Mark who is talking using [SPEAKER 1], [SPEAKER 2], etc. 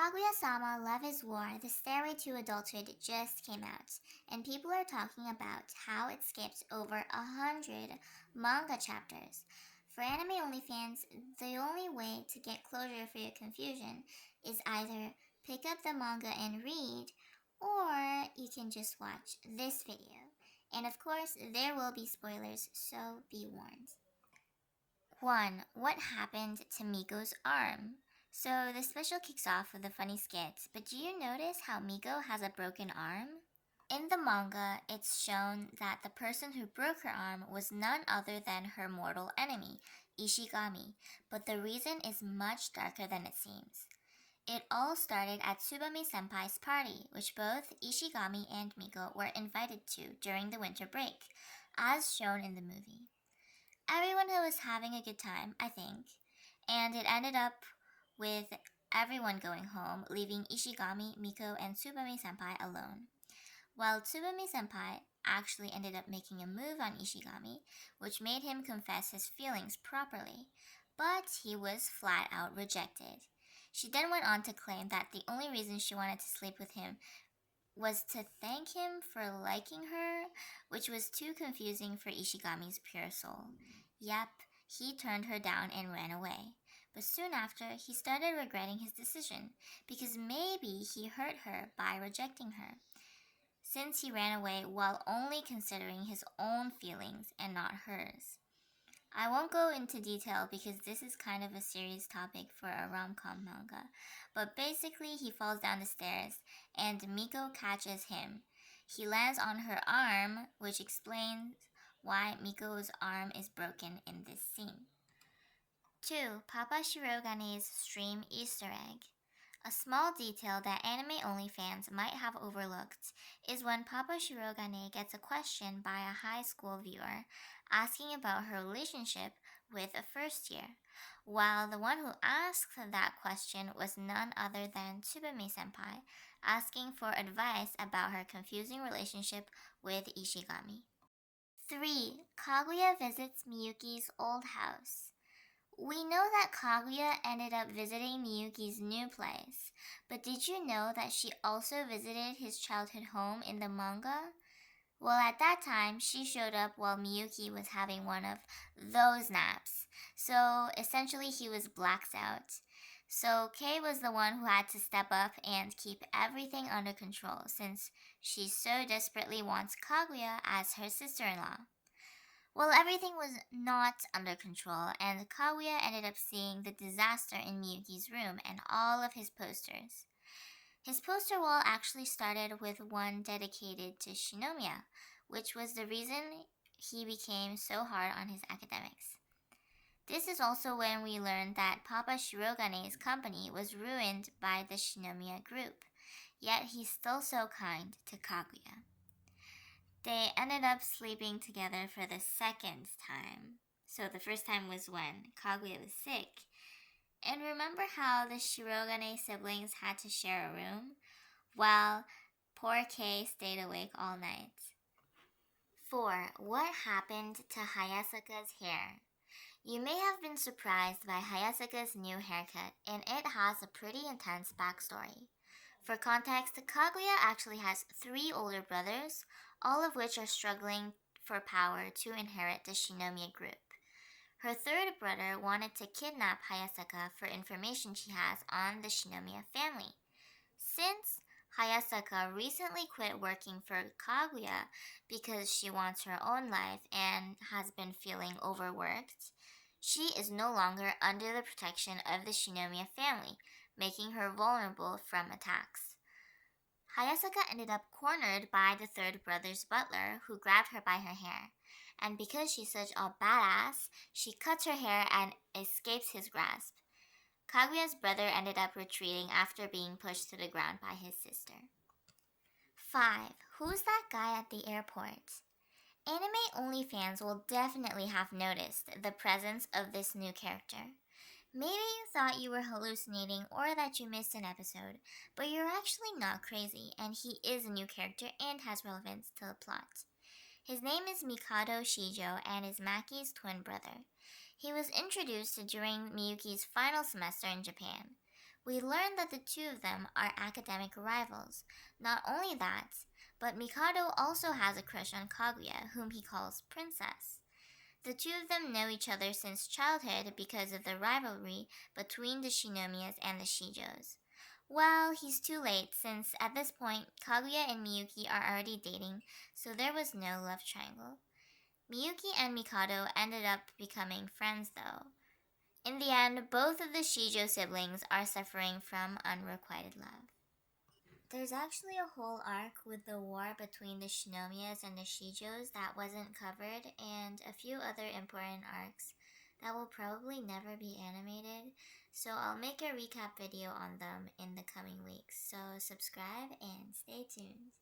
[SPEAKER 1] Kaguya Sama Love is War, The Stairway to Adulthood just came out, and people are talking about how it skipped over 100 manga chapters. For anime only fans, the only way to get closure for your confusion is either pick up the manga and read, or you can just watch this video. And of course, there will be spoilers, so be warned. 1. What happened to Miko's arm? So the special kicks off with a funny skit, but do you notice how Miko has a broken arm? In the manga, it's shown that the person who broke her arm was none other than her mortal enemy, Ishigami, but the reason is much darker than it seems. It all started at Tsubame Senpai's party, which both Ishigami and Miko were invited to during the winter break, as shown in the movie. Everyone was having a good time, I think, and it ended up with everyone going home, leaving Ishigami, Miko, and Tsubame Senpai alone. While Tsubame Senpai actually ended up making a move on Ishigami, which made him confess his feelings properly, but he was flat out rejected. She then went on to claim that the only reason she wanted to sleep with him was to thank him for liking her, which was too confusing for Ishigami's pure soul. Yep, he turned her down and ran away. But soon after, he started regretting his decision, because maybe he hurt her by rejecting her, since he ran away while only considering his own feelings and not hers. I won't go into detail because this is kind of a serious topic for a rom-com manga, but basically he falls down the stairs and Miko catches him. He lands on her arm, which explains why Miko's arm is broken in this scene. 2. Papa Shirogane's stream Easter egg. A small detail that anime-only fans might have overlooked is when Papa Shirogane gets a question by a high school viewer asking about her relationship with a first year, while the one who asked that question was none other than Tsubame Senpai, asking for advice about her confusing relationship with Ishigami. 3. Kaguya visits Miyuki's old house. We know that Kaguya ended up visiting Miyuki's new place, but did you know that she also visited his childhood home in the manga? Well, at that time, she showed up while Miyuki was having one of those naps, so essentially he was blacked out. So Kei was the one who had to step up and keep everything under control since she so desperately wants Kaguya as her sister-in-law. Well, everything was not under control, and Kaguya ended up seeing the disaster in Miyuki's room and all of his posters. His poster wall actually started with one dedicated to Shinomiya, which was the reason he became so hard on his academics. This is also when we learned that Papa Shirogane's company was ruined by the Shinomiya group, yet he's still so kind to Kaguya. They ended up sleeping together for the second time. So the first time was when Kaguya was sick. And remember how the Shirogane siblings had to share a room? Well, poor Kei stayed awake all night. 4. What happened to Hayasaka's hair? You may have been surprised by Hayasaka's new haircut, and it has a pretty intense backstory. For context, Kaguya actually has 3 older brothers, all of which are struggling for power to inherit the Shinomiya group. Her third brother wanted to kidnap Hayasaka for information she has on the Shinomiya family. Since Hayasaka recently quit working for Kaguya because she wants her own life and has been feeling overworked, she is no longer under the protection of the Shinomiya family, making her vulnerable from attacks. Hayasaka ended up cornered by the third brother's butler, who grabbed her by her hair, and because she's such a badass, she cuts her hair and escapes his grasp. Kaguya's brother ended up retreating after being pushed to the ground by his sister. 5. Who's that guy at the airport? Anime-only fans will definitely have noticed the presence of this new character. Maybe you thought you were hallucinating or that you missed an episode, but you're actually not crazy, and he is a new character and has relevance to the plot. His name is Mikado Shijo and is Maki's twin brother. He was introduced during Miyuki's final semester in Japan. We learn that the two of them are academic rivals. Not only that, but Mikado also has a crush on Kaguya, whom he calls Princess. The two of them know each other since childhood because of the rivalry between the Shinomias and the Shijos. Well, he's too late since at this point Kaguya and Miyuki are already dating, so there was no love triangle. Miyuki and Mikado ended up becoming friends though. In the end, both of the Shijo siblings are suffering from unrequited love. There's actually a whole arc with the war between the Shinomias and the Shijos that wasn't covered, and a few other important arcs that will probably never be animated, so I'll make a recap video on them in the coming weeks, so subscribe and stay tuned.